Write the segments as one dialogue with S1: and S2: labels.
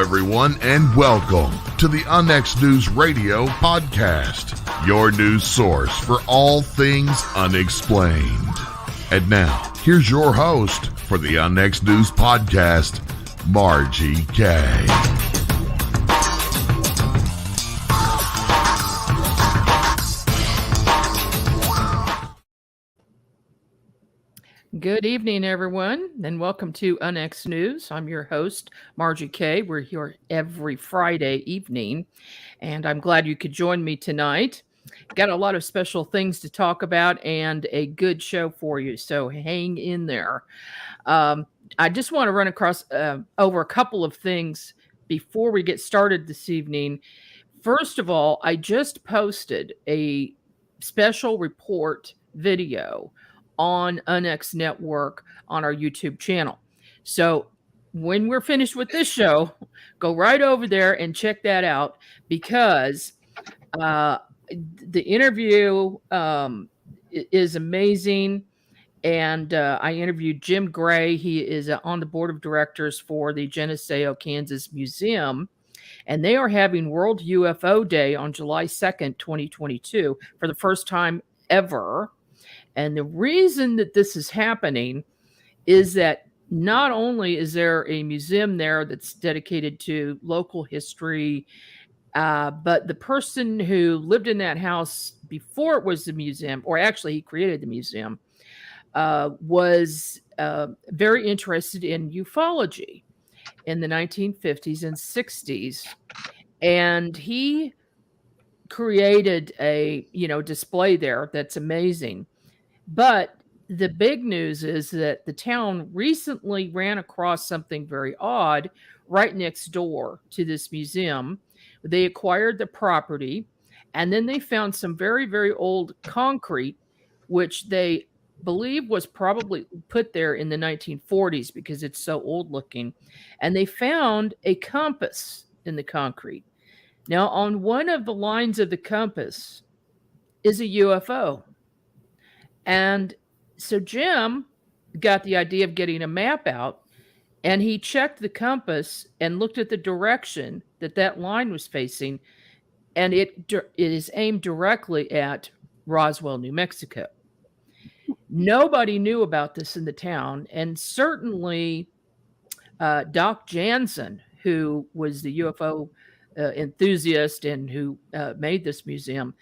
S1: everyone, and welcome to the Unnext News Radio podcast, your news source for all things unexplained. And now, here's your host for the Unnext News podcast, Margie K.
S2: Good evening, everyone, and welcome to Unnext News. I'm your host, Margie K. We're here every Friday evening, and I'm glad you could join me tonight. Got a lot of special things to talk about and a good show for you, so hang in there. I just want to run across over a couple of things before we get started this evening. First of all, I just posted a special report video on Unnext Network on our YouTube channel. So when we're finished with this show, go right over there and check that out, because the interview is amazing. And I interviewed Jim Gray. He is on the board of directors for the Geneseo, Kansas Museum. And they are having World UFO Day on July 2nd, 2022, for the first time ever. And the reason that this is happening is that not only is there a museum there that's dedicated to local history, but the person who lived in that house before it was the museum, or actually he created the museum, was very interested in ufology in the 1950s and 60s. And he created a, display there that's amazing. But the big news is that the town recently ran across something very odd right next door to this museum. They acquired the property, and then they found some very, very old concrete, which they believe was probably put there in the 1940s because it's so old looking. And they found a compass in the concrete. Now, on one of the lines of the compass is a UFO. And so Jim got the idea of getting a map out, and he checked the compass and looked at the direction that line was facing, and it is aimed directly at Roswell, New Mexico. Nobody knew about this in the town, and certainly Doc Jansen, who was the UFO enthusiast and who made this museum,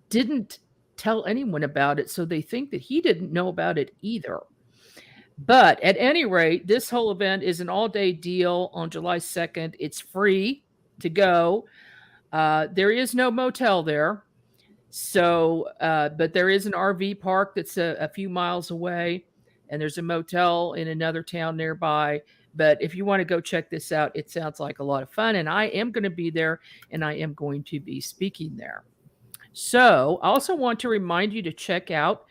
S2: didn't tell anyone about it, so they think that he didn't know about it either. But at any rate, this whole event is an all-day deal on July 2nd. It's free to go. There is no motel there, so but there is an RV park that's a few miles away, and there's a motel in another town nearby. But if you want to go check this out, it sounds like a lot of fun, and I am going to be there, and I am going to be speaking there. So I also want to remind you to check out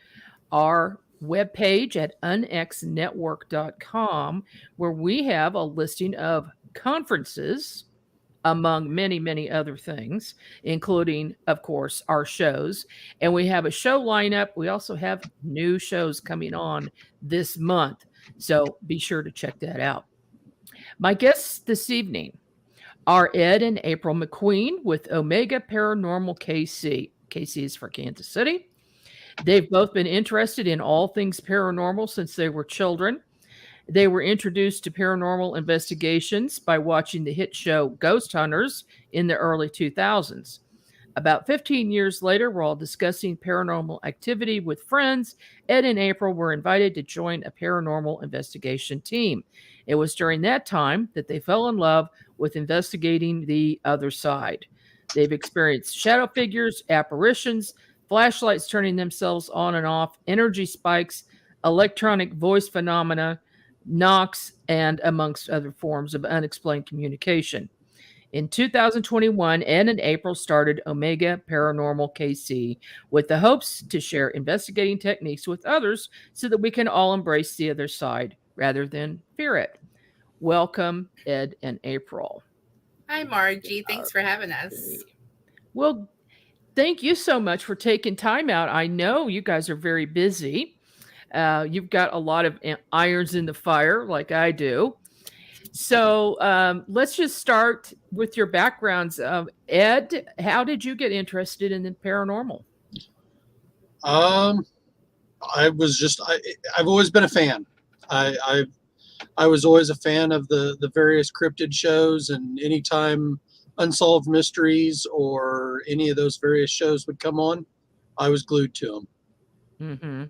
S2: our webpage at unexnetwork.com, where we have a listing of conferences, among many, many other things, including, of course, our shows. And we have a show lineup. We also have new shows coming on this month. So be sure to check that out. My guests this evening are Ed and April McQueen with Omega Paranormal KC. KC is for Kansas City. They've both been interested in all things paranormal since they were children. They were introduced to paranormal investigations by watching the hit show Ghost Hunters in the early 2000s. About 15 years later, while discussing paranormal activity with friends, Ed and April were invited to join a paranormal investigation team. It was during that time that they fell in love with investigating the other side. They've experienced shadow figures, apparitions, flashlights turning themselves on and off, energy spikes, electronic voice phenomena, knocks, and amongst other forms of unexplained communication. In 2021, Ed and April started Omega Paranormal KC with the hopes to share investigating techniques with others so that we can all embrace the other side rather than fear it. Welcome, Ed and April.
S3: Hi, Margie. Thanks for having us.
S2: Well, thank you so much for taking time out. I know you guys are very busy. You've got a lot of irons in the fire like I do. So let's just start with your backgrounds. Ed, how did you get interested in the paranormal?
S4: I've always been a fan. I was always a fan of the various cryptid shows, and anytime Unsolved Mysteries or any of those various shows would come on, I was glued to them.
S2: Mm-hmm.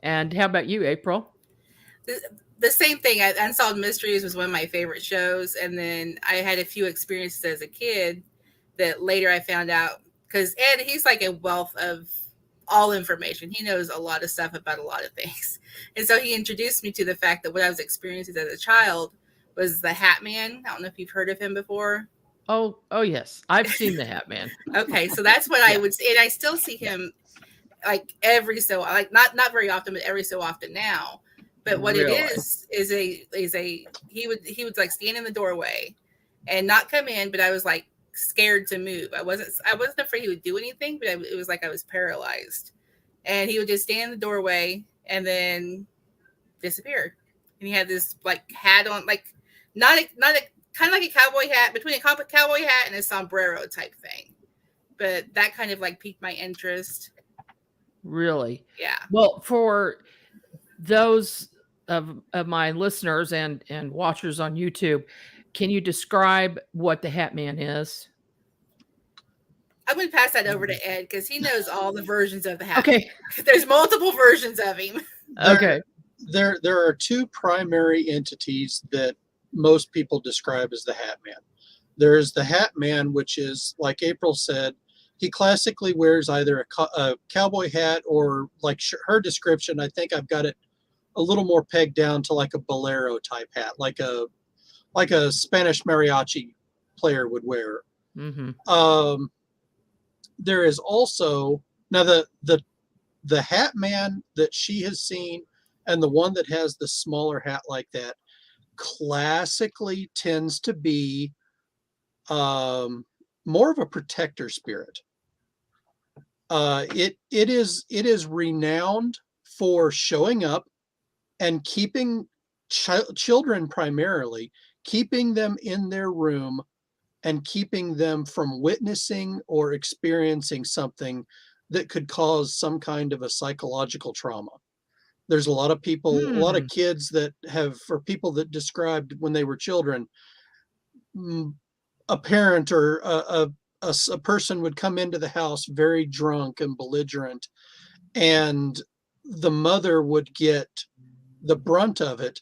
S2: And how about you, April?
S3: The same thing. Unsolved Mysteries was one of my favorite shows, and then I had a few experiences as a kid that later I found out, because Ed, he's like a wealth of all information. He knows a lot of stuff about a lot of things, and so he introduced me to the fact that what I was experiencing as a child was the Hat Man. I don't know if you've heard of him before.
S2: Oh yes, I've seen the Hat Man.
S3: Okay, so that's what I would say, and I still see him like not very often, but every so often now. But what
S2: Really?
S3: it is he would like stand in the doorway and not come in, but I was like scared to move. I wasn't afraid he would do anything, but it was like I was paralyzed. And he would just stand in the doorway and then disappear. And he had this like hat on, like not a kind of like a cowboy hat, between a cowboy hat and a sombrero type thing. But that kind of like piqued my interest.
S2: Really?
S3: Yeah.
S2: Well, for those of my listeners and watchers on YouTube, can you describe what the Hat Man is?
S3: I'm going to pass that over to Ed because he knows all the versions of the Hat.
S2: Okay.
S3: There's multiple versions of him.
S2: Okay.
S4: There are two primary entities that most people describe as the Hat Man. There's the Hat Man, which is, like April said, he classically wears either a cowboy hat or, like her description, I think I've got it a little more pegged down to like a bolero type hat, like a Spanish mariachi player would wear.
S2: Mm-hmm.
S4: There is also now the Hat Man that she has seen, and the one that has the smaller hat like that, classically tends to be more of a protector spirit. It is renowned for showing up and keeping children, primarily keeping them in their room and keeping them from witnessing or experiencing something that could cause some kind of a psychological trauma. There's a lot of people, a lot of kids that have, or people that described when they were children, a parent or a person would come into the house very drunk and belligerent, and the mother would get the brunt of it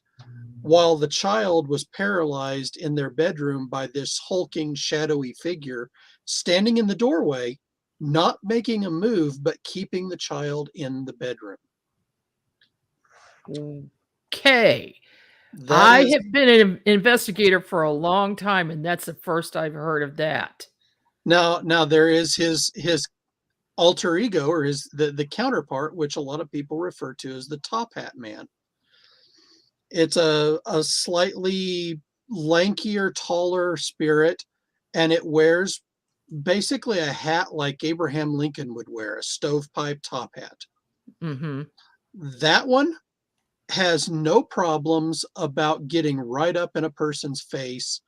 S4: while the child was paralyzed in their bedroom by this hulking, shadowy figure standing in the doorway, not making a move, but keeping the child in the bedroom.
S2: Okay. I have been an investigator for a long time, and that's the first I've heard of that.
S4: Now there is his alter ego, or the counterpart, which a lot of people refer to as the Top Hat Man. It's a slightly lankier, taller spirit, and it wears basically a hat like Abraham Lincoln would wear, a stovepipe top hat.
S2: Mm-hmm.
S4: That one has no problems about getting right up in a person's face.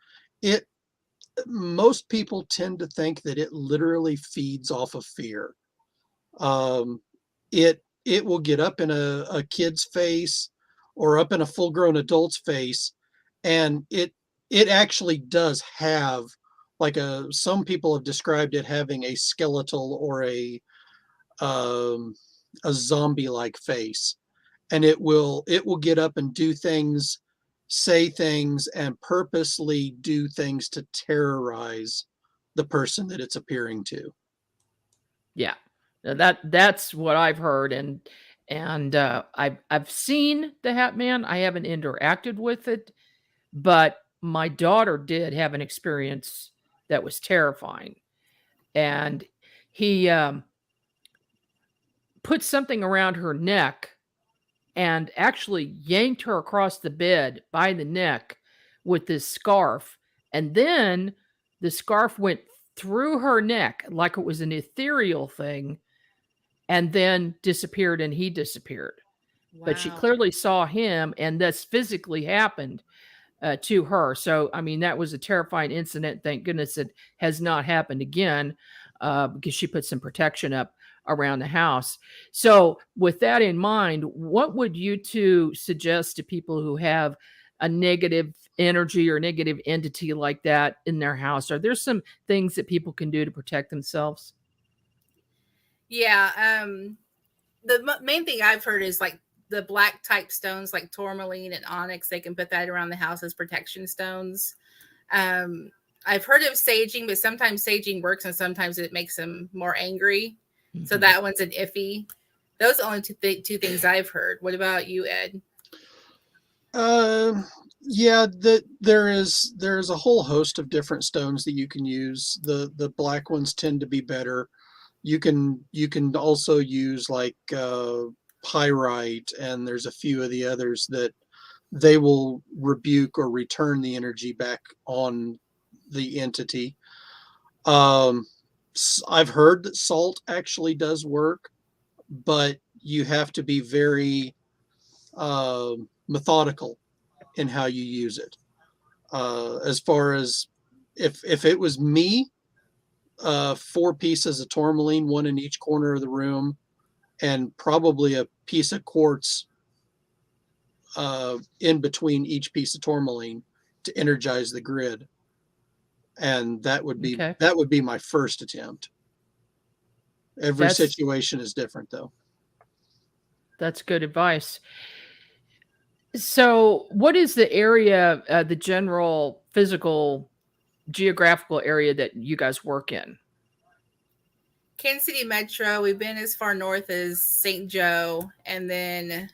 S4: Most people tend to think that it literally feeds off of fear. It will get up in a kid's face or up in a full-grown adult's face, and it actually does have like some people have described it having a skeletal or a zombie-like face, and it will get up and do things, say things, and purposely do things to terrorize the person that it's appearing to.
S2: Yeah, that's what I've heard, and I've seen the Hat Man. I haven't interacted with it, but my daughter did have an experience that was terrifying, and he put something around her neck and actually yanked her across the bed by the neck with this scarf, and then the scarf went through her neck like it was an ethereal thing, and then disappeared, and he disappeared. Wow. But she clearly saw him, and this physically happened. to her. So, I mean, that was a terrifying incident. Thank goodness it has not happened again, because she put some protection up around the house. So, with that in mind, what would you two suggest to people who have a negative energy or negative entity like that in their house? Are there some things that people can do to protect themselves?
S3: Yeah. The main thing I've heard is like the black type stones like tourmaline and onyx. They can put that around the house as protection stones. I've heard of saging, but sometimes saging works and sometimes it makes them more angry. Mm-hmm. So that one's an iffy. Those are only two things I've heard. What about you, Ed?
S4: Yeah, there's a whole host of different stones that you can use. The black ones tend to be better. You can also use like pyrite, and there's a few of the others that they will rebuke or return the energy back on the entity. I've heard that salt actually does work, but you have to be very methodical in how you use it. As far as if it was me, 4 pieces of tourmaline, 1 in each corner of the room, and probably a piece of quartz in between each piece of tourmaline to energize the grid. And that would be my first attempt. Every situation is different, though.
S2: That's good advice. So, what is the area, the general physical, geographical area that you guys work in?
S3: Kansas City Metro. We've been as far north as St. Joe, and then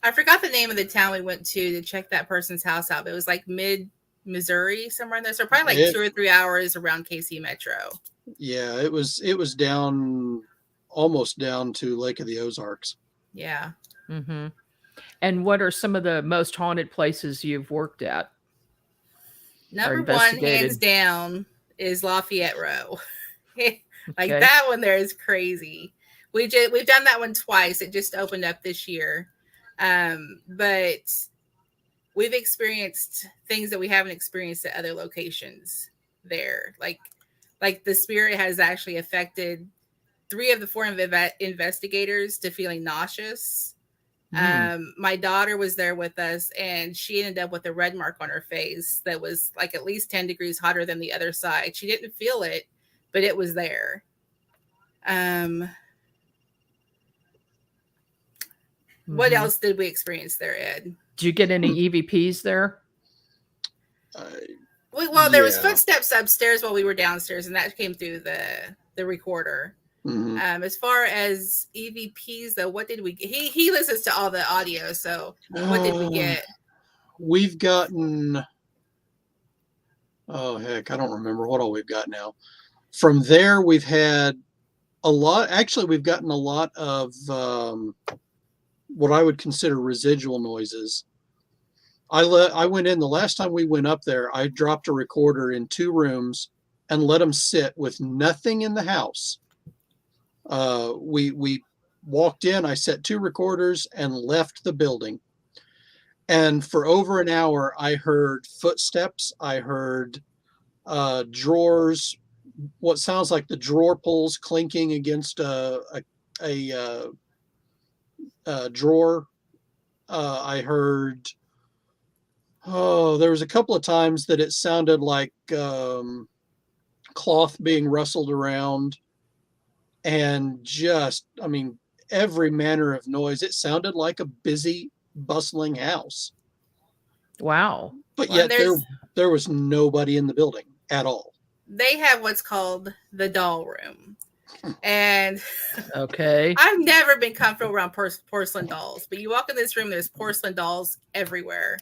S3: I forgot the name of the town we went to check that person's house out. But it was like mid-Missouri, somewhere in there. So probably like 2 or 3 hours around KC Metro.
S4: Yeah, it was down, almost down to Lake of the Ozarks.
S3: Yeah.
S2: Mm-hmm. And what are some of the most haunted places you've worked at?
S3: Number one, hands down, is Lafayette Row. Like that one there is crazy. We've done that one twice. It just opened up this year. But we've experienced things that we haven't experienced at other locations there. Like the spirit has actually affected 3 of the 4 investigators to feeling nauseous. My daughter was there with us, and she ended up with a red mark on her face that was like at least 10 degrees hotter than the other side. She didn't feel it, but it was there. What else did we experience there, Ed?
S2: Did you get any EVPs there?
S3: Well, there was footsteps upstairs while we were downstairs, and that came through the recorder. Mm-hmm. As far as EVPs, though, what did we get? He listens to all the audio, so what did we get?
S4: We've gotten, oh heck, I don't remember what all we've got now. From there, we've had a lot. Actually, we've gotten a lot of what I would consider residual noises. I went in the last time we went up there. I dropped a recorder in 2 rooms and let them sit with nothing in the house. We walked in, I set 2 recorders and left the building. And for over an hour, I heard footsteps. I heard drawers, what sounds like the drawer pulls clinking against a drawer. I heard, there was a couple of times that it sounded like cloth being rustled around. And just, I mean, every manner of noise. It sounded like a busy, bustling house.
S2: Wow.
S4: But yet there was nobody in the building at all.
S3: They have what's called the doll room. And I've never been comfortable around porcelain dolls. But you walk in this room, there's porcelain dolls everywhere.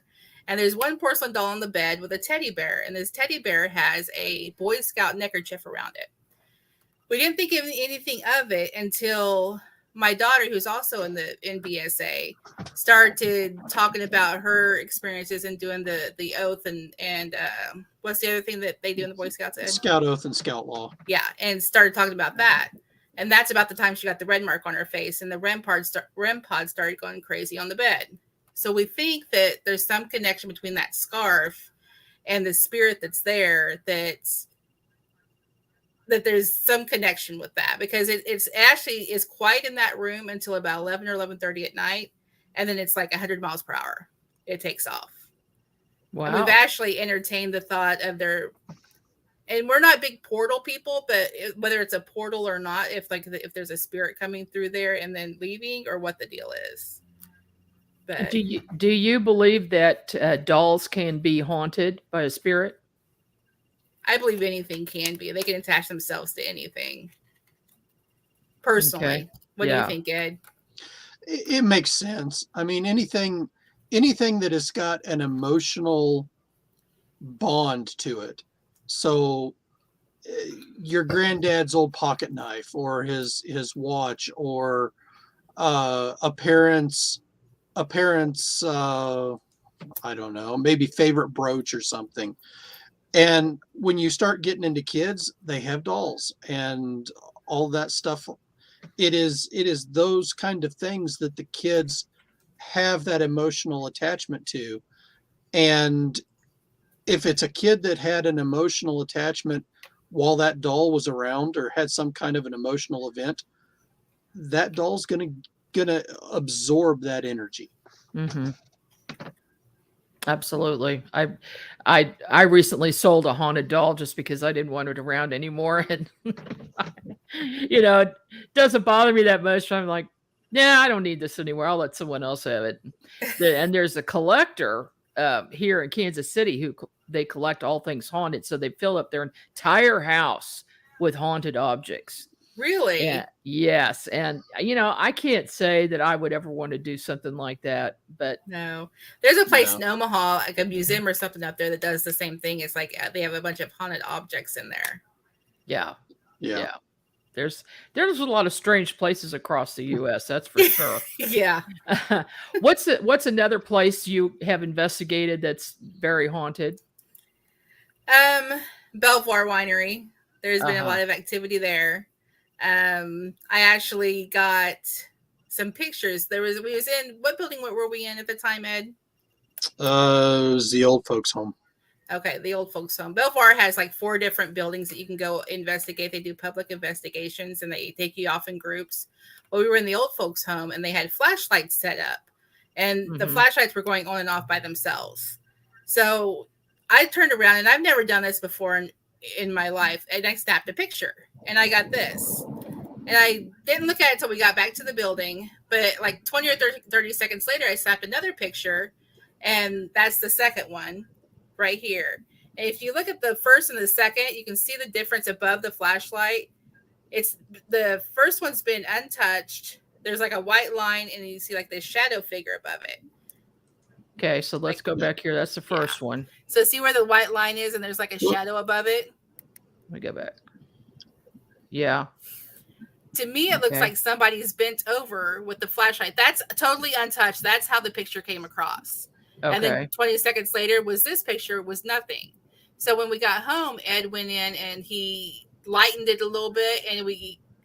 S3: And there's one porcelain doll on the bed with a teddy bear. And this teddy bear has a Boy Scout neckerchief around it. We didn't think of anything of it until my daughter, who's also in BSA, started talking about her experiences and doing the oath and what's the other thing that they do in the Boy Scouts? Ed?
S4: Scout oath and Scout law.
S3: Yeah, and started talking about that. And that's about the time she got the red mark on her face, and the REM pod started going crazy on the bed. So we think that there's some connection between that scarf and the spirit that's there, that there's some connection with that, because it's actually is quiet in that room until about 11 or 11:30 at night. And then it's like 100 miles per hour. It takes off.
S2: Wow.
S3: And we've actually entertained the thought of and we're not big portal people, but whether it's a portal or not, if there's a spirit coming through there and then leaving, or what the deal is. But
S2: do you believe that dolls can be haunted by a spirit?
S3: I believe anything can be. They can attach themselves to anything. Personally,
S2: Okay.
S3: What do you think, Ed?
S4: It makes sense. I mean, anything that has got an emotional bond to it. So your granddad's old pocket knife, or his watch, or a parent's I don't know, maybe favorite brooch or something. And when you start getting into kids, they have dolls and all that stuff. It is those kind of things that the kids have that emotional attachment to. And if it's a kid that had an emotional attachment while that doll was around, or had some kind of an emotional event, that doll's gonna absorb that energy.
S2: Mm-hmm. Absolutely. I recently sold a haunted doll just because I didn't want it around anymore. And, it doesn't bother me that much. I'm like, nah, I don't need this anymore. I'll let someone else have it. And there's a collector here in Kansas City they collect all things haunted. So they fill up their entire house with haunted objects.
S3: Really?
S2: Yeah. Yes. And, I can't say that I would ever want to do something like that, but
S3: no, there's a place in Omaha, like a museum or something up there, that does the same thing. It's like they have a bunch of haunted objects in there.
S2: Yeah. There's a lot of strange places across the U.S. That's for sure.
S3: Yeah.
S2: What's another place you have investigated that's very haunted?
S3: Belvoir Winery. There's been a lot of activity there. I actually got some pictures. We was in, what building were we in at the time, Ed?
S4: It was the old folks home.
S3: Okay, the old folks home. Belvoir has like 4 different buildings that you can go investigate. They do public investigations and they take you off in groups. Well, we were in the old folks home and they had flashlights set up, and the flashlights were going on and off by themselves. So I turned around, and I've never done this before in my life, and I snapped a picture, and I got this. And I didn't look at it until we got back to the building, but like 20 or 30 seconds later, I snapped another picture, and that's the second one right here. And if you look at the first and the second, you can see the difference above the flashlight. It's the first one's been untouched. There's like a white line, and you see like this shadow figure above it.
S2: Okay, so let's go back here. That's the first one.
S3: So see where the white line is, and there's like a shadow above it?
S2: Let me go back. Yeah.
S3: To me, it looks like somebody's bent over with the flashlight. That's totally untouched. That's how the picture came across.
S2: Okay.
S3: And then 20 seconds later this picture was nothing. So when we got home, Ed went in and he lightened it a little bit, and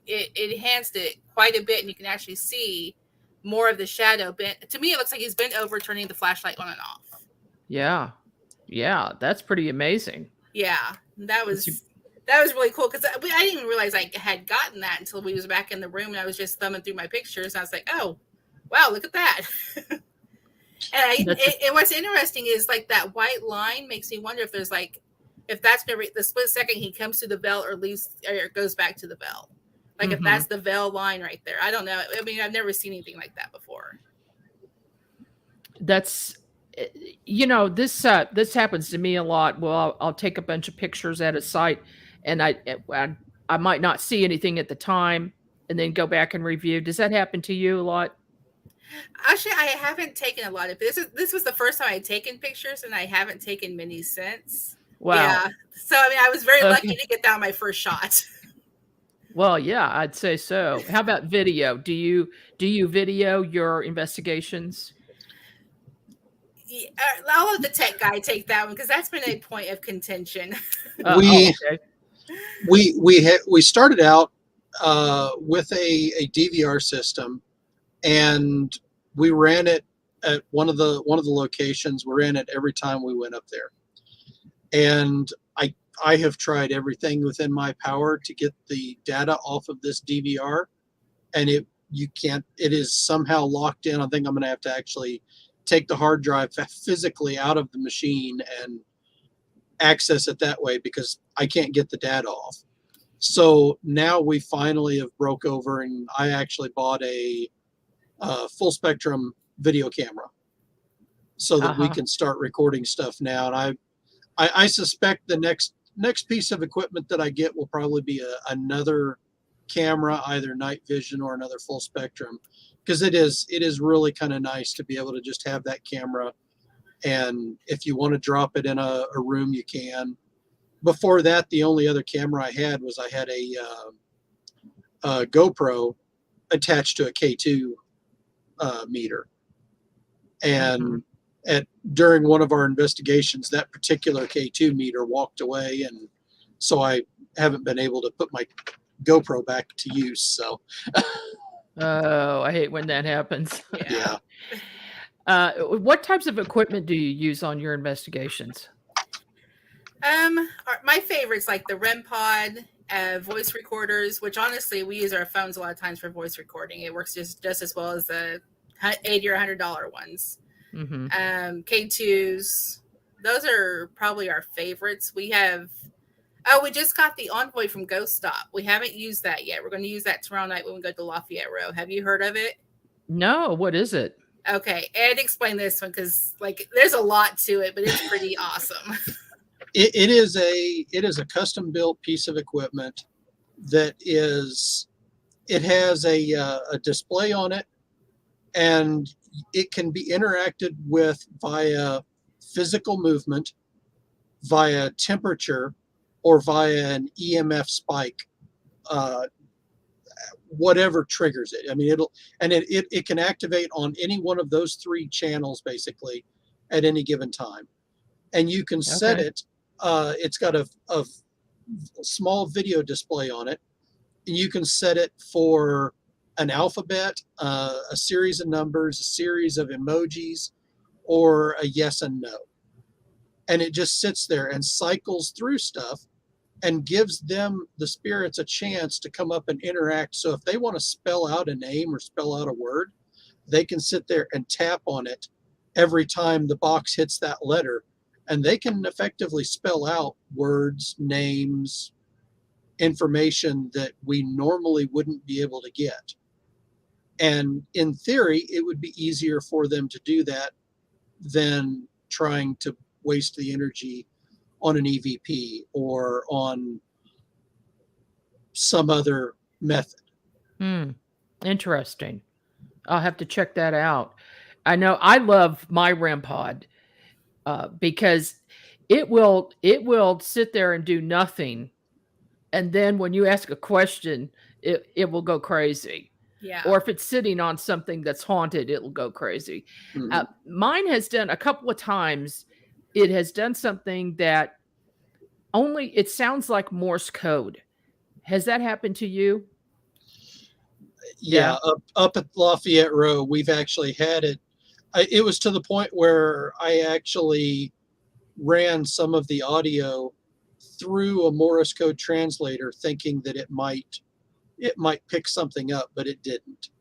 S3: it enhanced it quite a bit, and you can actually see more of the shadow bent. To me, it looks like he's bent over, turning the flashlight on and off.
S2: Yeah. That's pretty amazing.
S3: Yeah, that was really cool, because I didn't even realize I had gotten that until we was back in the room, and I was just thumbing through my pictures, and I was like, oh, wow, look at that. And what's interesting is like that white line makes me wonder if there's like, if that's the split second he comes to the bell or leaves or goes back to the bell. Like if that's the Vaile line right there. I don't know. I mean, I've never seen anything like that before.
S2: That's, this happens to me a lot. Well, I'll take a bunch of pictures at a site, and I might not see anything at the time, and then go back and review. Does that happen to you a lot?
S3: Actually, I haven't taken a lot of this was the first time I had taken pictures, and I haven't taken many since.
S2: Wow.
S3: Yeah. So I mean, I was very lucky to get down my first shot.
S2: Well, yeah, I'd say so. How about video? Do you video your investigations?
S3: Yeah, I'll let the tech guy take that one, because that's been a point of contention.
S4: We started out with a DVR system, and we ran it at one of the locations. We're in it every time we went up there. And I have tried everything within my power to get the data off of this DVR, and it is somehow locked in. I think I'm going to have to actually take the hard drive physically out of the machine and access it that way, because I can't get the data off. So now we finally have broke over, and I actually bought a full spectrum video camera so that we can start recording stuff now. And I suspect the next piece of equipment that I get will probably be another camera, either night vision or another full spectrum, because it is really kind of nice to be able to just have that camera, and if you want to drop it in a room, you can. Before that, the only other camera I had a GoPro attached to a K2 meter, and during one of our investigations, that particular K2 meter walked away, and so I haven't been able to put my GoPro back to use. So,
S2: oh, I hate when that happens.
S4: Yeah.
S2: What types of equipment do you use on your investigations?
S3: My favorites, like the REM Pod, voice recorders, which honestly we use our phones a lot of times for voice recording. It works just as well as the $80 or $100 ones. K2s, those are probably our favorites. We just got the Envoy from Ghost Stop. We haven't used that yet. We're going to use that tomorrow night when we go to Lafayette Row. Have you heard of it?
S2: No, what is it?
S3: Okay, Ed, explain this one, because there's a lot to it, but it's pretty awesome.
S4: It is a custom built piece of equipment that has a display on it, and it can be interacted with via physical movement, via temperature, or via an EMF spike, whatever triggers it. I mean, it can activate on any one of those three channels basically at any given time, and you can set it. It's got a small video display on it, and you can set it for an alphabet, a series of numbers, a series of emojis, or a yes and no. And it just sits there and cycles through stuff and gives them, the spirits, a chance to come up and interact. So if they want to spell out a name or spell out a word, they can sit there and tap on it every time the box hits that letter, and they can effectively spell out words, names, information that we normally wouldn't be able to get. And in theory, it would be easier for them to do that than trying to waste the energy on an EVP or on some other method.
S2: Interesting. I'll have to check that out. I know I love my REM Pod because it will sit there and do nothing, and then when you ask a question, it will go crazy.
S3: Yeah.
S2: Or if it's sitting on something that's haunted, it'll go crazy. Mine has done a couple of times. It has done something that it sounds like Morse code. Has that happened to you?
S4: Yeah. Up at Lafayette Row, we've actually had it. It was to the point where I actually ran some of the audio through a Morse code translator, thinking that it might pick something up, but it didn't.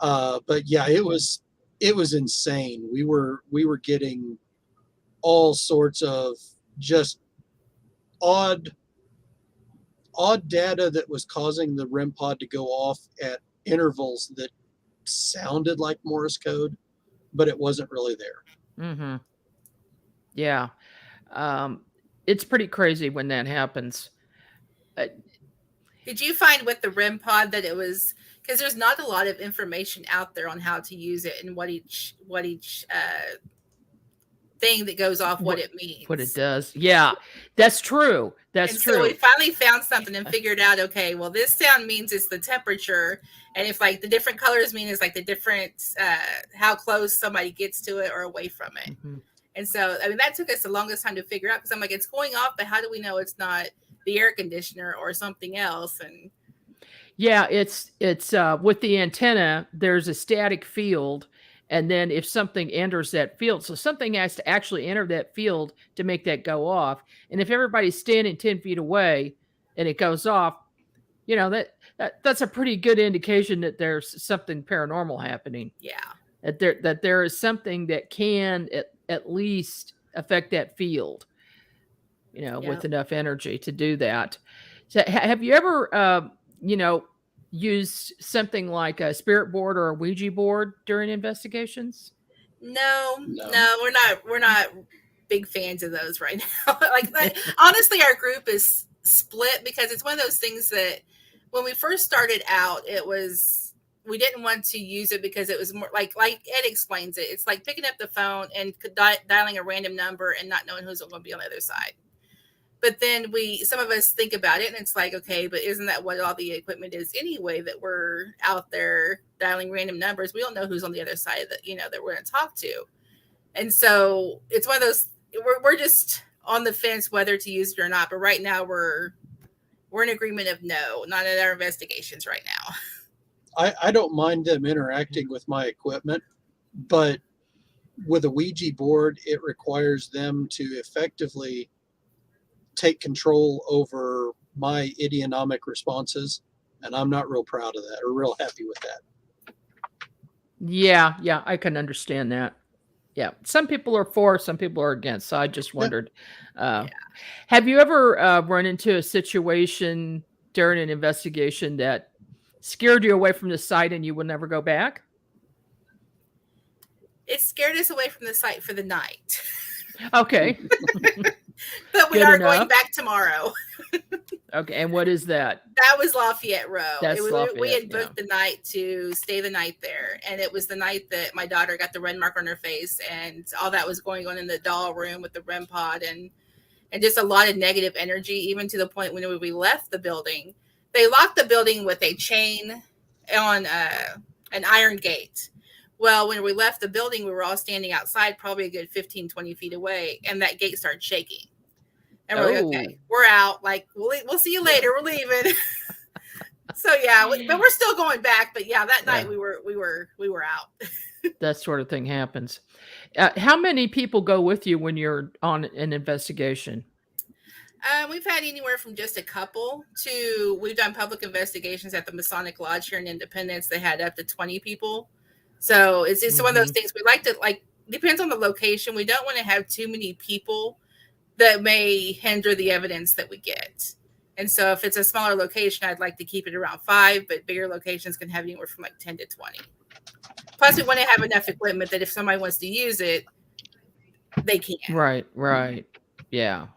S4: But yeah, it was insane. We were getting all sorts of just odd data that was causing the REM pod to go off at intervals that sounded like Morse code, but it wasn't really there.
S2: Yeah. It's pretty crazy when that happens.
S3: Did you find with the REM pod that it was, because there's not a lot of information out there on how to use it and what each thing that goes off, what it means,
S2: what it does. Yeah, that's true. That's true.
S3: So we finally found something and figured out, okay, well, this sound means it's the temperature, and if the different colors mean it's the different how close somebody gets to it or away from it. And so that took us the longest time to figure out, because I'm it's going off, but how do we know it's not the air conditioner or something else? And
S2: yeah, it's with the antenna, there's a static field, And then if something enters that field, so something has to actually enter that field to make that go off. And if everybody's standing 10 feet away and it goes off, that's a pretty good indication that there's something paranormal happening.
S3: Yeah.
S2: That there is something that can at least affect that field, with enough energy to do that. So have you ever, used something like a spirit board or a Ouija board during investigations?
S3: No, we're not big fans of those right now. Honestly, our group is split because it's one of those things that when we first started out, we didn't want to use it because it was more like Ed explains it. It's like picking up the phone and dialing a random number and not knowing who's going to be on the other side. But then some of us think about it and it's like, okay, but isn't that what all the equipment is anyway, that we're out there dialing random numbers? We don't know who's on the other side that we're going to talk to. And so it's one of those, we're just on the fence whether to use it or not. But right now we're in agreement of no, not in our investigations right now.
S4: I don't mind them interacting with my equipment, but with a Ouija board, it requires them to effectively take control over my idiomatic responses, and I'm not real proud of that or real happy with that.
S2: Yeah, I can understand that. Yeah, some people are for, some people are against. So I just wondered, have you ever run into a situation during an investigation that scared you away from the site and you would never go back?
S3: It scared us away from the site for the night.
S2: Okay.
S3: But we are going back tomorrow.
S2: Okay, and what is that?
S3: That was Lafayette Row.
S2: Lafayette,
S3: we had booked the night to stay the night there, and it was the night that my daughter got the red mark on her face, and all that was going on in the doll room with the REM pod, and just a lot of negative energy, even to the point when we left the building. They locked the building with a chain on an iron gate. Well, when we left the building, we were all standing outside, probably a good 15, 20 feet away, and that gate started shaking. And we're like, okay, we're out. Like, we'll see you later. We're leaving. So but we're still going back. But that night we were out.
S2: That sort of thing happens. How many people go with you when you're on an investigation?
S3: We've had anywhere from just a couple to we've done public investigations at the Masonic Lodge here in Independence. They had up to 20 people. So it's just one of those things we like to depends on the location. We don't want to have too many people that may hinder the evidence that we get. And so if it's a smaller location, I'd like to keep it around 5, but bigger locations can have anywhere from 10 to 20. Plus we want to have enough equipment that if somebody wants to use it, they can.
S2: Right. Yeah.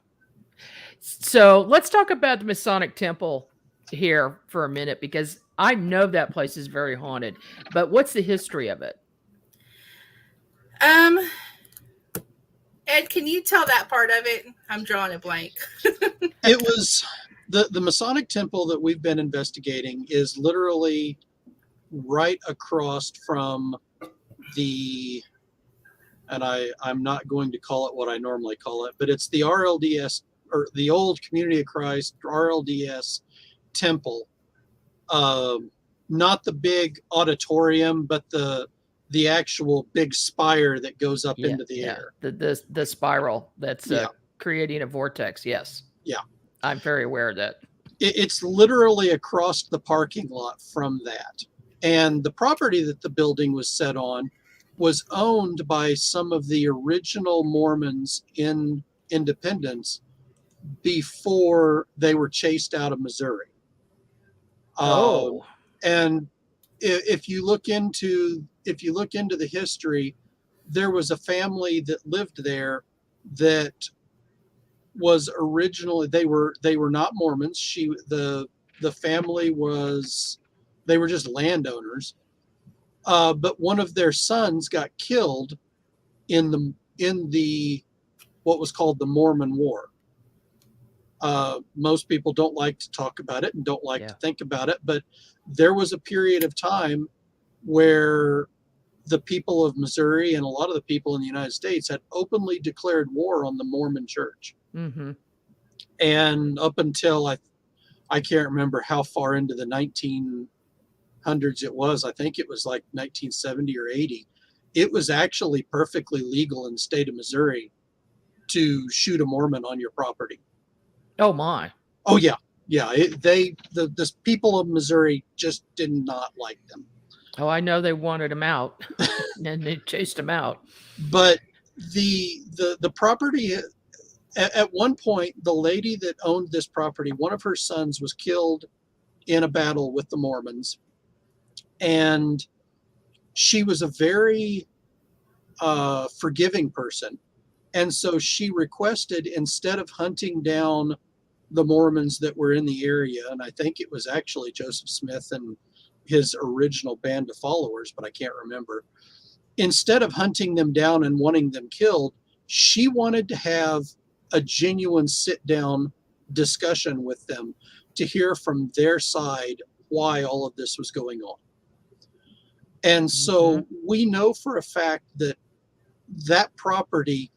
S2: So let's talk about the Masonic Temple here for a minute, because I know that place is very haunted, but what's the history of it?
S3: Ed, can you tell that part of it? I'm drawing a blank.
S4: It was the Masonic Temple that we've been investigating is literally right across from and I'm not going to call it what I normally call it, but it's the RLDS, or the Old Community of Christ, RLDS Temple. Not the big auditorium, but the actual big spire that goes up into the air.
S2: The spiral that's creating a vortex. Yes. Yeah. I'm very aware of that.
S4: It's literally across the parking lot from that. And the property that the building was set on was owned by some of the original Mormons in Independence before they were chased out of Missouri. And if you look into the history, there was a family that lived there that was originally, they were not Mormons. The family they were just landowners. But one of their sons got killed in the what was called the Mormon War. Most people don't like to talk about it and don't like to think about it, but there was a period of time where the people of Missouri and a lot of the people in the United States had openly declared war on the Mormon Church. Mm-hmm. And up until I can't remember how far into the 1900s it was. I think it was like 1970 or 80. it was actually perfectly legal in the state of Missouri to shoot a Mormon on your property.
S2: Oh my.
S4: Oh yeah, yeah. The people of Missouri just did not like them.
S2: Oh, I know they wanted him out, and they chased him out.
S4: But the property, at one point, the lady that owned this property, one of her sons was killed in a battle with the Mormons, and she was a very forgiving person. And so she requested, instead of hunting down the Mormons that were in the area, and I think it was actually Joseph Smith and his original band of followers, but I can't remember. Instead of hunting them down and wanting them killed, she wanted to have a genuine sit-down discussion with them to hear from their side why all of this was going on. And so we know for a fact that that property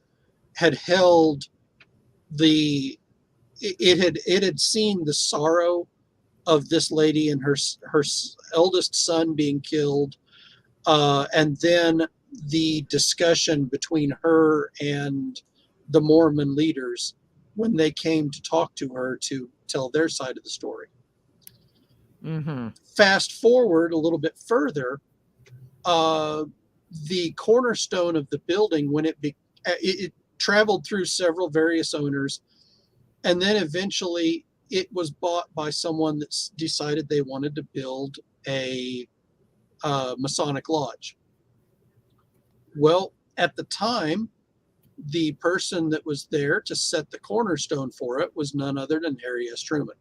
S4: had held it had seen the sorrow of this lady and her eldest son being killed, and then the discussion between her and the Mormon leaders when they came to talk to her to tell their side of the story. Fast forward a little bit further, the cornerstone of the building, when it traveled through several various owners, and then eventually it was bought by someone that decided they wanted to build a Masonic Lodge. Well, at the time, the person that was there to set the cornerstone for it was none other than Harry S. Truman.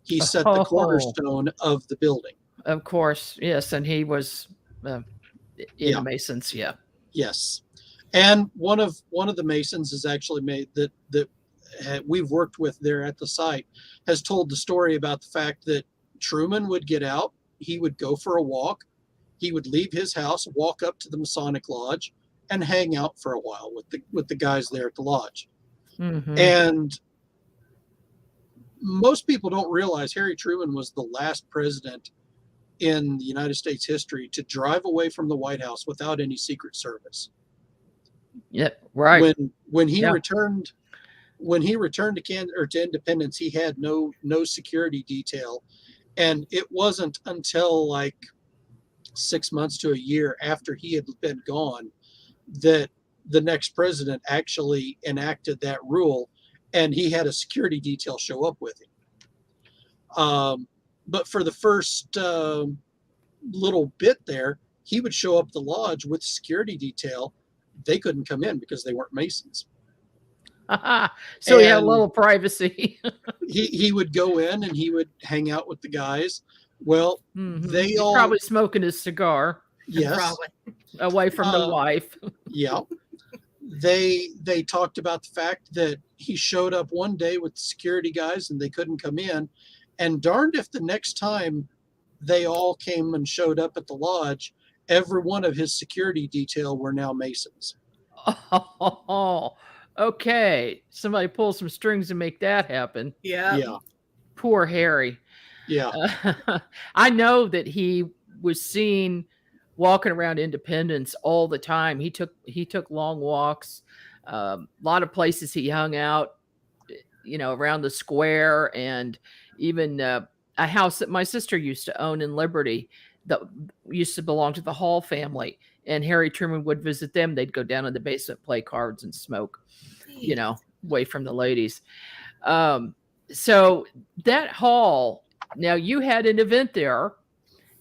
S4: He set the cornerstone of the building.
S2: Of course, yes, and he was in the Masons, yeah.
S4: Yes, and one of the Masons is actually made that we've worked with there at the site, has told the story about the fact that Truman would get out, he would go for a walk, he would leave his house, walk up to the Masonic Lodge, and hang out for a while with the guys there at the lodge. And most people don't realize Harry Truman was the last president in the United States history to drive away from the White House without any Secret Service.
S2: Yep, right.
S4: When he returned to independence, he had no security detail, and it wasn't until like 6 months to a year after he had been gone that the next president actually enacted that rule, and he had a security detail show up with him. But for the first little bit there, he would show up at the lodge with security detail. They couldn't come in because they weren't Masons.
S2: So he had a little privacy.
S4: he would go in and he would hang out with the guys. Well,
S2: He's probably smoking his cigar.
S4: Yes.
S3: Probably.
S2: Away from the wife.
S4: Yeah. They talked about the fact that he showed up one day with security guys and they couldn't come in. And darned if the next time they all came and showed up at the lodge, every one of his security detail were now Masons.
S2: Oh, okay. Somebody pull some strings and make that happen.
S3: Yeah.
S2: Poor Harry.
S4: Yeah.
S2: I know that he was seen walking around Independence all the time. He took long walks. A lot of places he hung out, around the square, and even a house that my sister used to own in Liberty that used to belong to the Hall family. And Harry Truman would visit them. They'd go down in the basement, play cards and smoke, away from the ladies. So that hall, now you had an event there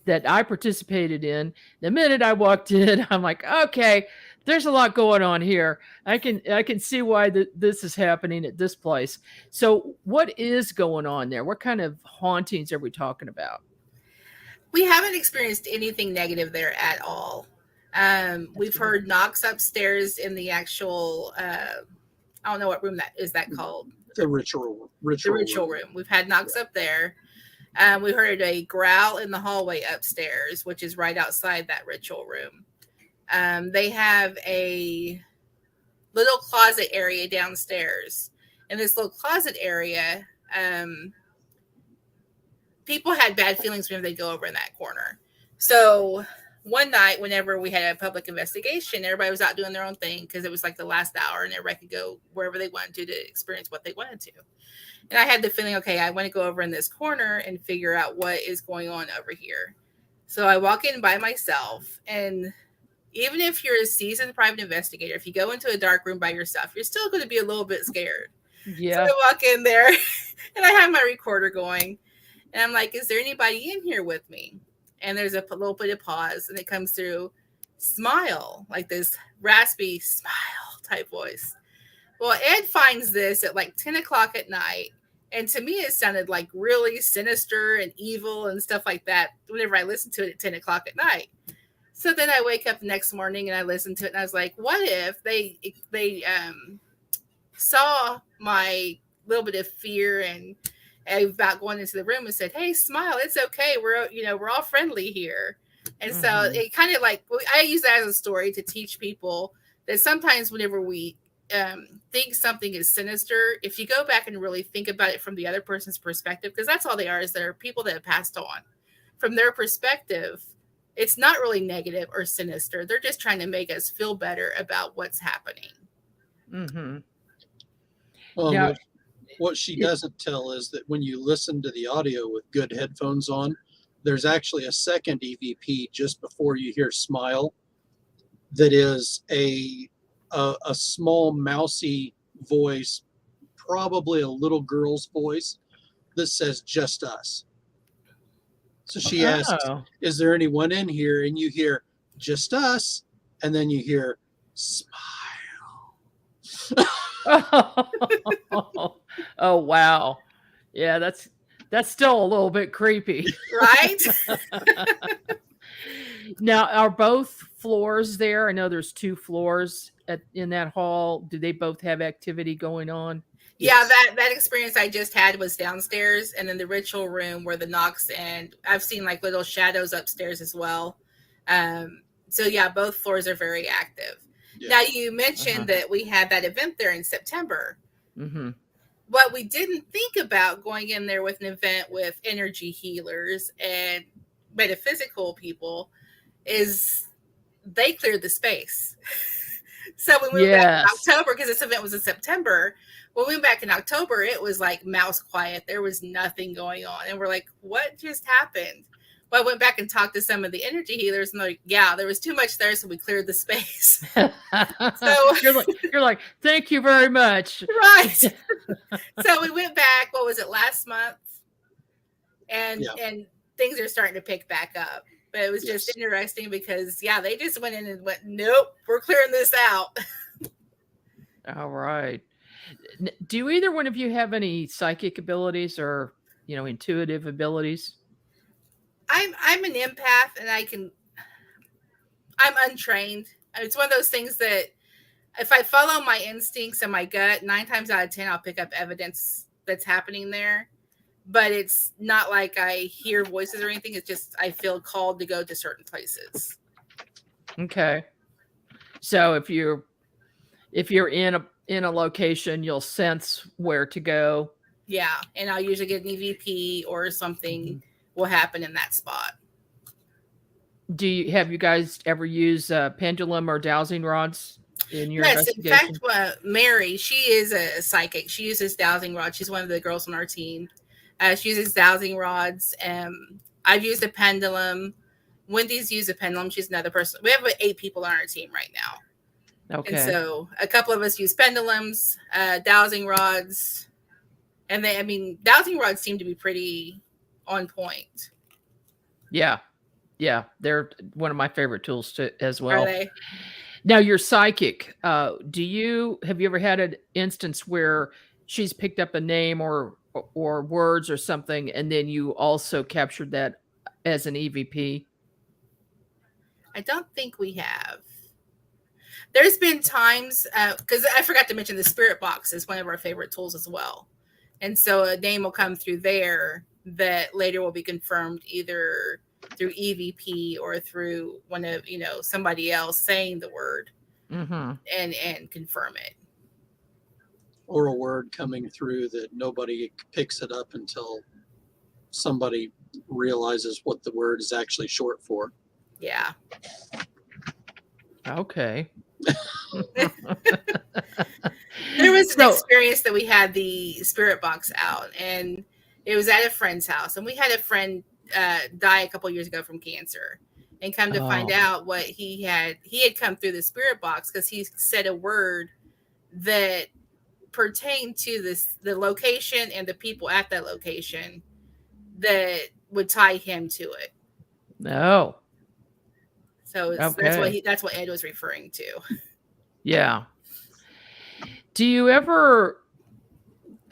S2: that I participated in. The minute I walked in, I'm like, okay, there's a lot going on here. I can see why this is happening at this place. So what is going on there? What kind of hauntings are we talking about?
S3: We haven't experienced anything negative there at all. We've heard knocks upstairs in the actual, I don't know what room that called.
S4: The ritual
S3: room. We've had knocks up there. We heard a growl in the hallway upstairs, which is right outside that ritual room. They have a little closet area downstairs. In this little closet area, people had bad feelings whenever they go over in that corner. So one night, whenever we had a public investigation, everybody was out doing their own thing because it was like the last hour and everybody could go wherever they wanted to experience what they wanted to. And I had the feeling, okay, I want to go over in this corner and figure out what is going on over here. So I walk in by myself, and even if you're a seasoned private investigator, if you go into a dark room by yourself, you're still going to be a little bit scared.
S2: Yeah.
S3: So I walk in there and I have my recorder going, and I'm like, is there anybody in here with me? And there's a little bit of pause, and it comes through, smile, like this raspy smile type voice. Well, Ed finds this at like 10 o'clock at night. And to me, it sounded like really sinister and evil and stuff like that whenever I listened to it at 10 o'clock at night. So then I wake up the next morning and I listened to it, and I was like, what if they saw my little bit of fear and about going into the room and said, hey, smile, it's okay. We're all friendly here. And so it kind of like, I use that as a story to teach people that sometimes whenever we think something is sinister, if you go back and really think about it from the other person's perspective, because that's all they are, is they're people that have passed on. From their perspective, it's not really negative or sinister. They're just trying to make us feel better about what's happening.
S2: Mm-hmm.
S4: Well,
S2: Yeah.
S4: what she doesn't tell is that when you listen to the audio with good headphones on, there's actually a second EVP just before you hear smile that is a small mousy voice, probably a little girl's voice, that says just us. So she asks, is there anyone in here? And you hear just us, and then you hear smile.
S2: Oh wow. Yeah, that's still a little bit creepy.
S3: Right?
S2: Now, are both floors there? I know there's 2 floors in that hall. Do they both have activity going on?
S3: Yeah, that experience I just had was downstairs, and then the ritual room where the knocks, and I've seen like little shadows upstairs as well. So yeah, both floors are very active. Yeah. Now you mentioned that we had that event there in September. Mm-hmm. What we didn't think about going in there with an event with energy healers and metaphysical people is they cleared the space. So when we went back in October, because this event was in September, when we went back in October, it was like mouse quiet. There was nothing going on. And we're like, what just happened? Well, I went back and talked to some of the energy healers, and they're like, yeah, there was too much there, so we cleared the space. So
S2: you're like, thank you very much.
S3: Right. So we went back, what was it, last month? And things are starting to pick back up. But it was just interesting because, they just went in and went, nope, we're clearing this out.
S2: All right. Do either one of you have any psychic abilities or, intuitive abilities?
S3: I'm an empath, and I'm untrained. It's one of those things that if I follow my instincts and my gut, 9 times out of 10, I'll pick up evidence that's happening there. But it's not like I hear voices or anything. It's just I feel called to go to certain places.
S2: Okay. So if you're in a location, you'll sense where to go.
S3: Yeah, and I'll usually get an EVP or something will happen in that spot.
S2: Have you guys ever used pendulum or dowsing rods in your investigation?
S3: In fact, Mary, she is a psychic. She uses dowsing rods. She's one of the girls on our team. She uses dowsing rods. I've used a pendulum. Wendy's used a pendulum. She's another person. We have 8 people on our team right now. Okay. And so a couple of us use pendulums, dowsing rods. And dowsing rods seem to be pretty on point.
S2: Yeah. Yeah. They're one of my favorite tools as well.
S3: Are they?
S2: Now, you're psychic. Have you ever had an instance where she's picked up a name or words or something, and then you also captured that as an EVP?
S3: I don't think we have. There's been times, because I forgot to mention the spirit box is one of our favorite tools as well. And so a name will come through there that later will be confirmed either through EVP or through one of, somebody else saying the word and confirm it.
S4: Or a word coming through that nobody picks it up until somebody realizes what the word is actually short for.
S3: Yeah.
S2: Okay.
S3: There was an
S2: So-
S3: experience that we had the spirit box out, and it was at a friend's house, and we had a friend die a couple years ago from cancer, and come to find
S2: Oh.
S3: out what he had come through the spirit box because he said a word that pertained to the location and the people at that location that would tie him to it.
S2: No.
S3: So
S2: Okay.
S3: that's what Ed was referring to.
S2: Yeah. Do you ever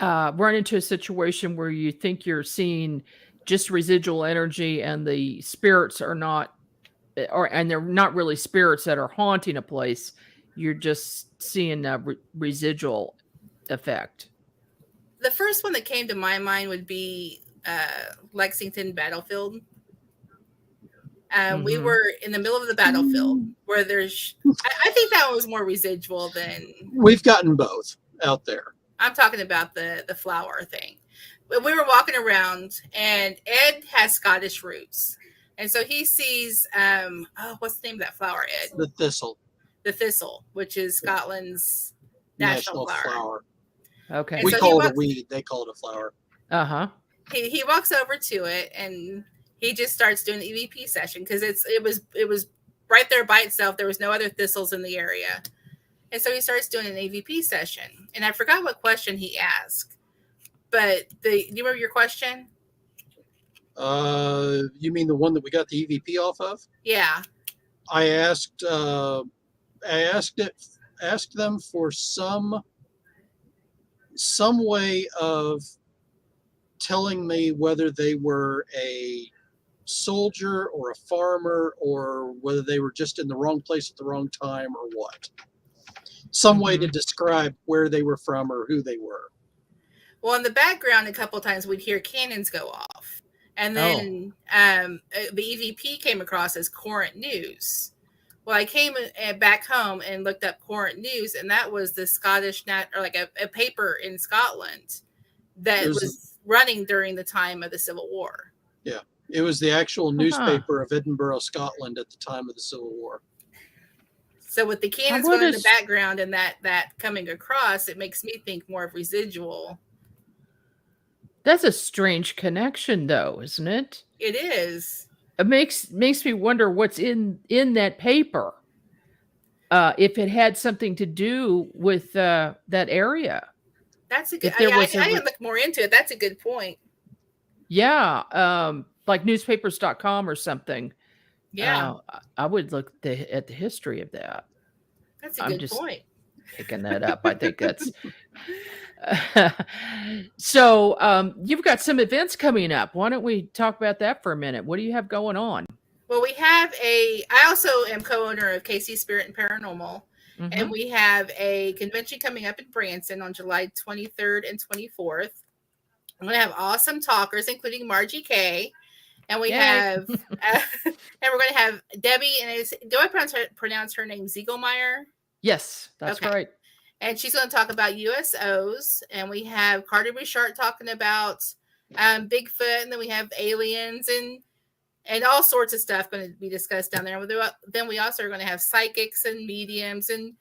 S2: run into a situation where you think you're seeing just residual energy and the spirits are not, and they're not really spirits that are haunting a place? You're just seeing a residual effect.
S3: The first one that came to my mind would be Lexington battlefield. We
S2: Mhm.
S3: were in the middle of the battlefield where there's, I think that was more residual than,
S4: We've gotten both out there.
S3: I'm talking about the flower thing. But we were walking around, and Ed has Scottish roots. And so he sees, what's the name of that flower, Ed?
S4: The thistle.
S3: The thistle, which is Scotland's national flower.
S2: Okay.
S3: And
S4: We
S3: so
S4: call it a weed. They call it a flower.
S2: Uh-huh.
S3: He walks over to it, and he just starts doing the EVP session because it was right there by itself. There was no other thistles in the area. And so he starts doing an EVP session. And I forgot what question he asked. But do you remember your question?
S4: You mean the one that we got the EVP off of?
S3: Yeah.
S4: I asked them for some way of telling me whether they were a soldier or a farmer or whether they were just in the wrong place at the wrong time or what. Some way to describe where they were from or who they were.
S3: Well, in the background, a couple of times we'd hear cannons go off. And then the EVP came across as current news. Well, I came back home and looked up current news, and that was the Scottish a paper in Scotland that was running during the time of the Civil War.
S4: Yeah, it was the actual newspaper of Edinburgh, Scotland at the time of the Civil War.
S3: So with the cannons going in the background and that coming across, it makes me think more of residual.
S2: That's a strange connection, though, isn't it?
S3: It is.
S2: It makes me wonder what's in that paper. If it had something to do with that area.
S3: That's a good. I didn't look more into it. That's a good point.
S2: Yeah, like newspapers.com or something.
S3: Yeah,
S2: I would look at the history of that.
S3: That's a good point.
S2: Picking that up. I think that's. So you've got some events coming up. Why don't we talk about that for a minute? What do you have going on?
S3: Well, I also am co-owner of KC Spirit and Paranormal, and we have a convention coming up in Branson on July 23rd and 24th. I'm going to have awesome talkers, including Margie K. And we have, and we're going to have Debbie, and do I pronounce her name Ziegelmeyer?
S2: Yes, that's right.
S3: And she's going to talk about USOs. And we have Carter Bouchard talking about Bigfoot, and then we have aliens and all sorts of stuff going to be discussed down there. Then we also are going to have psychics and mediums and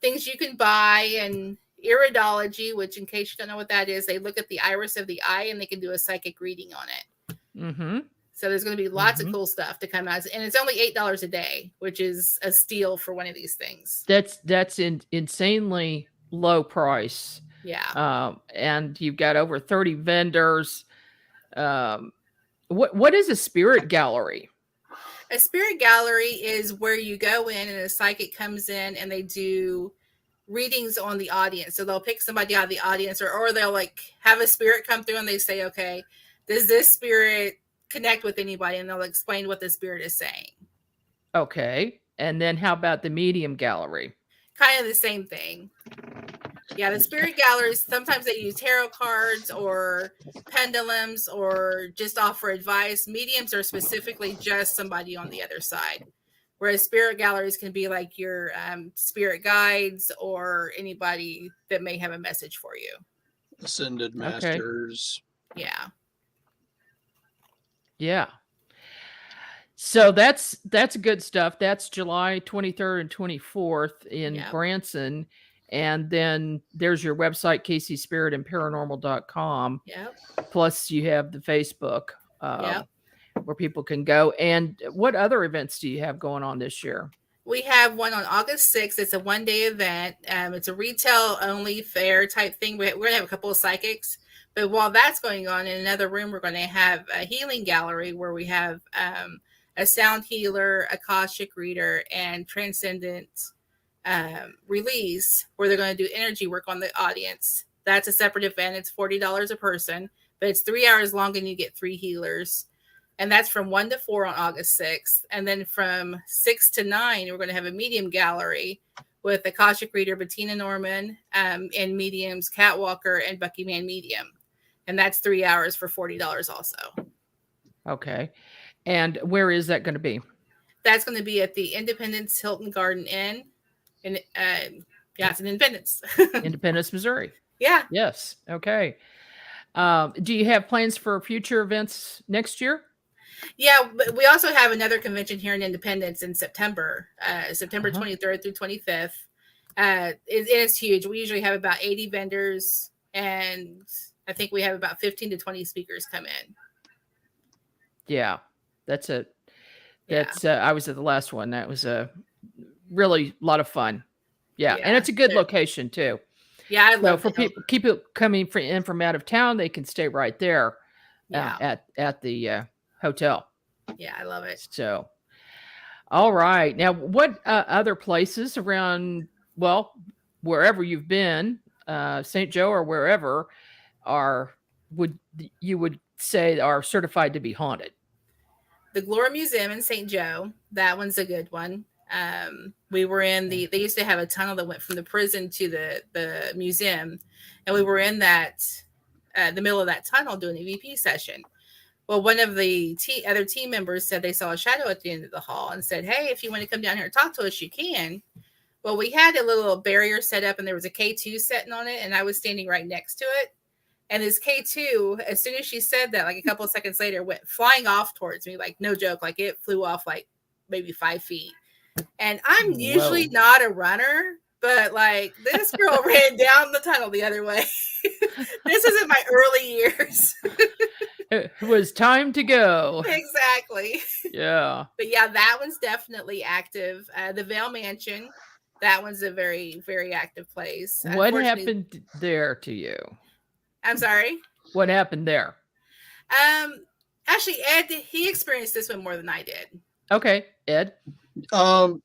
S3: things you can buy, and iridology, which, in case you don't know what that is, they look at the iris of the eye and they can do a psychic reading on it.
S2: Mm-hmm.
S3: So there's going to be lots of cool stuff to come out, and it's only $8 a day, which is a steal for one of these things.
S2: That's insanely low price.
S3: Yeah.
S2: And you've got over 30 vendors. What is a spirit gallery?
S3: A spirit gallery is where you go in and a psychic comes in and they do readings on the audience. So they'll pick somebody out of the audience, or they'll like have a spirit come through and they say, okay, does this spirit connect with anybody? And they'll explain what the spirit is saying.
S2: Okay. And then how about the medium gallery?
S3: Kind of the same thing. Yeah, the spirit galleries, sometimes they use tarot cards or pendulums or just offer advice. Mediums are specifically just somebody on the other side. Whereas spirit galleries can be like your spirit guides or anybody that may have a message for you.
S4: Ascended masters.
S3: Yeah.
S2: Yeah. So that's good stuff. That's July 23rd and 24th in
S3: Yep.
S2: Branson. And then there's your website, kcspiritandparanormal.com.
S3: Yep.
S2: Plus you have the Facebook
S3: Yep.
S2: where people can go. And what other events do you have going on this year?
S3: We have one on August 6th. It's a one-day event. It's a retail-only fair type thing. We're going to have a couple of psychics. But while that's going on, in another room, we're going to have a healing gallery where we have a sound healer, Akashic reader, and transcendent release, where they're going to do energy work on the audience. That's a separate event. It's $40 a person, but it's 3 hours long and you get 3 healers. And that's from 1 to 4 on August 6th. And then from 6 to 9, we're going to have a medium gallery with Akashic reader Bettina Norman and mediums Kat Walker and Bucky Man Medium. And that's 3 hours for $40 also.
S2: Okay. And where is that going to be?
S3: That's going to be at the Independence Hilton Garden Inn. And it's in Independence.
S2: Independence, Missouri.
S3: Yeah.
S2: Yes. Okay. Do you have plans for future events next year?
S3: Yeah, but we also have another convention here in Independence in September, September 23rd through 25th. It's huge. We usually have about 80 vendors, and I think we have about 15 to 20 speakers come in.
S2: Yeah, I was at the last one. That was a really lot of fun. Yeah. And it's a good location too.
S3: Yeah, I love
S2: for people coming in from out of town, they can stay right there at the hotel.
S3: Yeah, I love it.
S2: So, all right. Now, what other places around, wherever you've been, St. Joe or wherever, would say are certified to be haunted?
S3: The Glory Museum in St. Joe. That one's a good one. We were in they used to have a tunnel that went from the prison to the museum, and we were in that the middle of that tunnel doing an EVP session. Well, one of the other team members said they saw a shadow at the end of the hall and said, "Hey, if you want to come down here and talk to us, you can." Well, we had a little barrier set up, and there was a K2 sitting on it, and I was standing right next to it. And this K2, as soon as she said that, like a couple of seconds later, went flying off towards me, like no joke, like it flew off like maybe 5 feet. And I'm usually not a runner, but like this girl ran down the tunnel the other way. This is in my early years.
S2: It was time to go.
S3: Exactly.
S2: Yeah.
S3: But yeah, that one's definitely active. The Vaile Mansion, that one's a very, very active place.
S2: What happened there to you?
S3: I'm sorry?
S2: What happened there?
S3: Actually, Ed, he experienced this one more than I did.
S2: Okay, Ed.
S4: So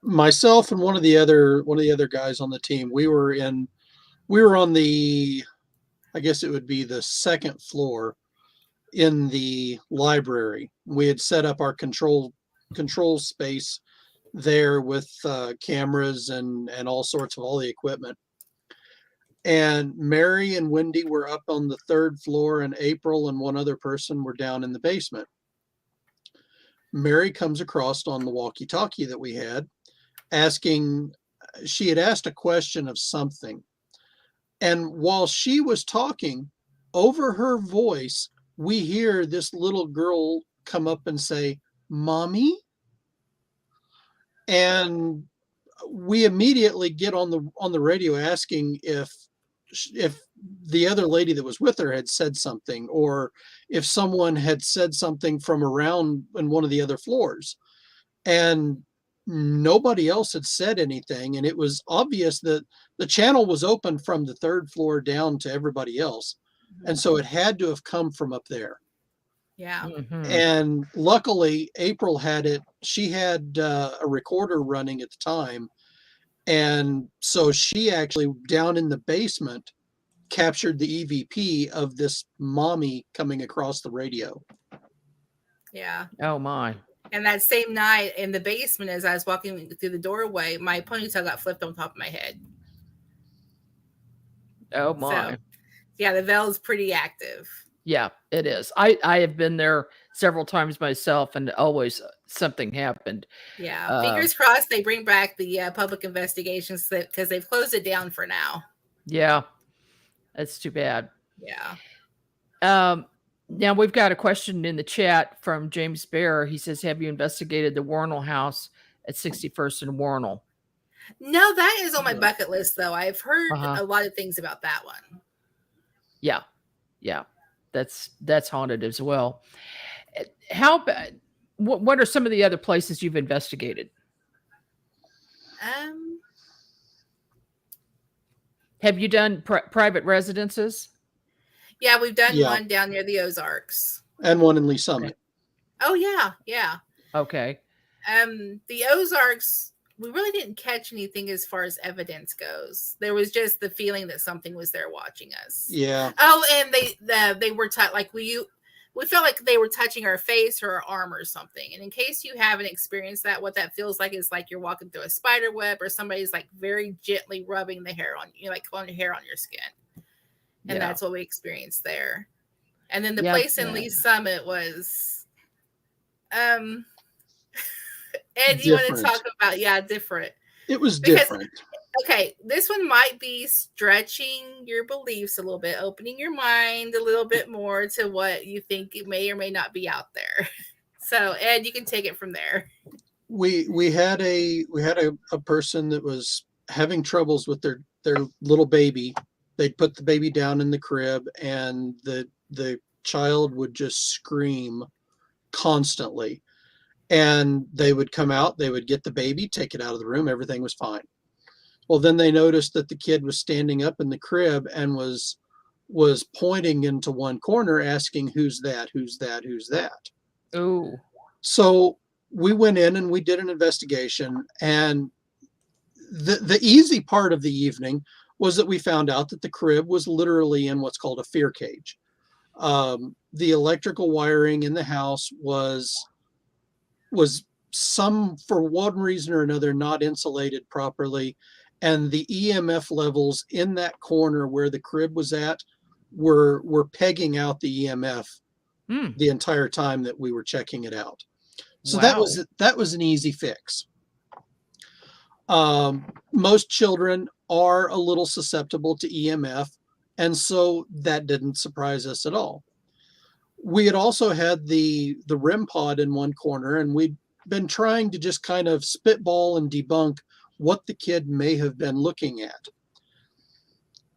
S4: myself and one of the other guys on the team, we were on the, I guess it would be the second floor in the library. We had set up our control space there with cameras and all the equipment. And Mary and Wendy were up on the third floor, and April and one other person were down in the basement. Mary comes across on the walkie-talkie that we had, she had asked a question of something. And while she was talking, over her voice, we hear this little girl come up and say, "Mommy?" And we immediately get on the radio asking if the other lady that was with her had said something, or if someone had said something from around in one of the other floors. And nobody else had said anything. And it was obvious that the channel was open from the third floor down to everybody else. And so it had to have come from up there.
S3: Yeah.
S2: Mm-hmm.
S4: And luckily, April had it. She had a recorder running at the time. And so she actually, down in the basement, captured the EVP of this mommy coming across the radio.
S3: Yeah.
S2: Oh, my.
S3: And that same night in the basement, as I was walking through the doorway, my ponytail got flipped on top of my head.
S2: Oh, my.
S3: So, yeah, the Vaile is pretty active.
S2: Yeah, it is. I have been there several times myself, and always something happened.
S3: Yeah, fingers crossed they bring back the public investigations, because they've closed it down for now.
S2: Yeah, that's too bad.
S3: Yeah.
S2: Now we've got a question in the chat from James Bear. He says, have you investigated the Warnell house at 61st and Warnell?
S3: No, that is on my bucket list, though. I've heard
S2: Uh-huh.
S3: a lot of things about that one.
S2: Yeah. That's haunted as well. How bad? What are some of the other places you've investigated? Have you done private residences?
S3: Yeah, we've done one down near the Ozarks.
S4: And one in Lee Summit.
S3: Oh, yeah.
S2: Okay.
S3: The Ozarks, we really didn't catch anything as far as evidence goes. There was just the feeling that something was there watching us.
S4: Yeah.
S3: Oh, and they were like we felt like they were touching our face or our arm or something. And in case you haven't experienced that, what that feels like is like you're walking through a spider web, or somebody's like very gently rubbing the hair on you, like on your hair on your skin. And that's what we experienced there. And then the place in Lee Summit was Ed, you want to talk about different.
S4: It was different.
S3: Okay, this one might be stretching your beliefs a little bit, opening your mind a little bit more to what you think it may or may not be out there. So Ed, you can take it from there.
S4: We had a person that was having troubles with their little baby. They'd put the baby down in the crib, and the child would just scream constantly. And they would come out, they would get the baby, take it out of the room, everything was fine. Well, then they noticed that the kid was standing up in the crib and was pointing into one corner asking, who's that? Who's that? Who's that?
S2: Oh.
S4: So we went in and we did an investigation, and the easy part of the evening was that we found out that the crib was literally in what's called a fear cage. The electrical wiring in the house was some, for one reason or another, not insulated properly. And the EMF levels in that corner where the crib was at were pegging out the EMF the entire time that we were checking it out. So that was an easy fix. Most children are a little susceptible to EMF, and so that didn't surprise us at all. We had also had the REM Pod in one corner, and we'd been trying to just kind of spitball and debunk what the kid may have been looking at.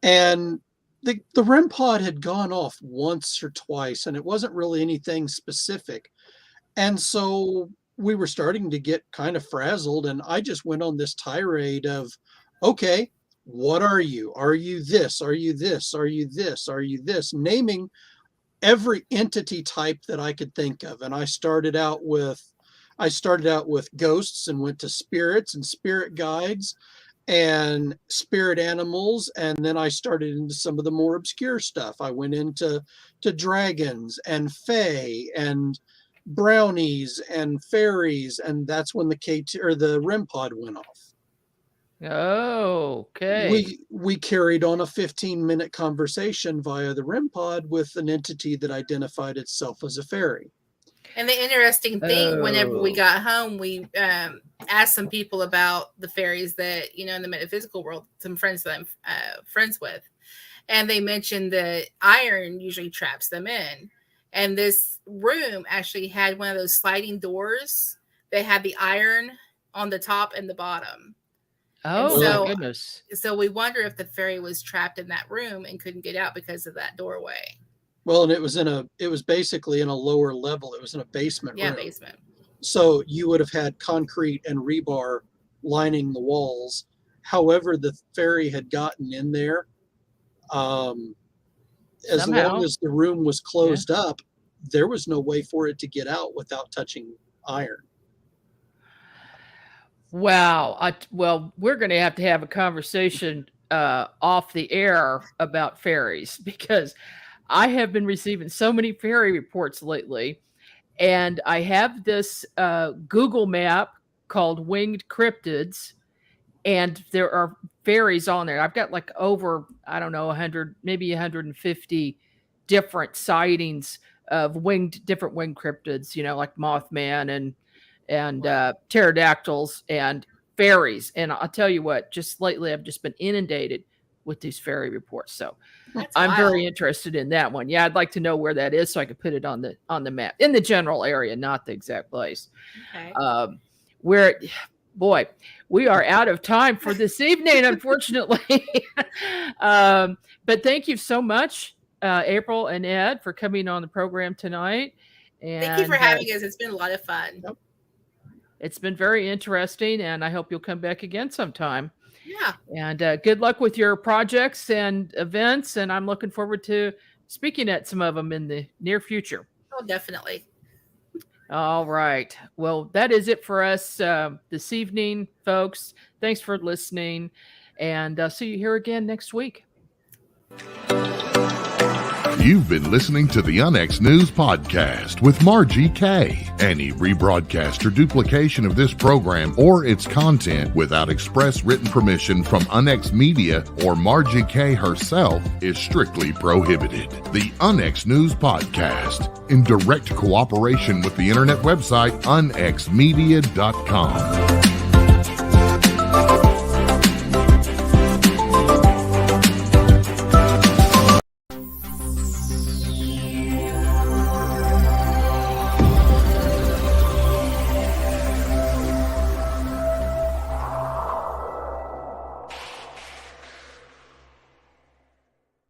S4: And the REM Pod had gone off once or twice, and it wasn't really anything specific. And so we were starting to get kind of frazzled, and I just went on this tirade of, okay, what are you? Are you this? Are you this? Are you this? Are you this? Naming every entity type that I could think of. And I started out with ghosts and went to spirits and spirit guides and spirit animals. And then I started into some of the more obscure stuff. I went into dragons and fae and brownies and fairies. And that's when the REM Pod went off.
S2: Oh, okay.
S4: We carried on a 15-minute conversation via the REM Pod with an entity that identified itself as a fairy.
S3: And the interesting thing, whenever we got home, we asked some people about the fairies that, in the metaphysical world, some friends that I'm friends with. And they mentioned that iron usually traps them in. And this room actually had one of those sliding doors that had the iron on the top and the bottom.
S2: Oh, my goodness.
S3: So we wonder if the fairy was trapped in that room and couldn't get out because of that doorway.
S4: Well, and it was basically in a lower level. It was in a basement room.
S3: Yeah, basement.
S4: So you would have had concrete and rebar lining the walls. However, the fairy had gotten in there. As long as the room was closed up, there was no way for it to get out without touching iron.
S2: Wow. Well, we're going to have a conversation off the air about fairies, because I have been receiving so many fairy reports lately. And I have this Google map called Winged Cryptids, and there are fairies on there. I've got like over, 100, maybe 150 different sightings of different winged cryptids, like Mothman and pterodactyls and fairies. And I'll tell you what, just lately I've just been inundated with these fairy reports. So
S3: That's
S2: I'm
S3: wild.
S2: very interested in that one. Yeah, I'd like to know where that is so I could put it on the map in the general area, not the exact place.
S3: Okay.
S2: Where, boy, we are out of time for this evening, unfortunately. But thank you so much, April and Ed, for coming on the program tonight. And
S3: Thank you for having us. It's been a lot of fun.
S2: It's been very interesting, and I hope you'll come back again sometime.
S3: Yeah.
S2: And good luck with your projects and events, and I'm looking forward to speaking at some of them in the near future.
S3: Oh, definitely.
S2: All right. Well, that is it for us this evening, folks. Thanks for listening, and I'll see you here again next week.
S1: You've been listening to the UNX News Podcast with Margie K. Any rebroadcast or duplication of this program or its content without express written permission from UNX Media or Margie K. herself is strictly prohibited. The UNX News Podcast, in direct cooperation with the internet website unxmedia.com.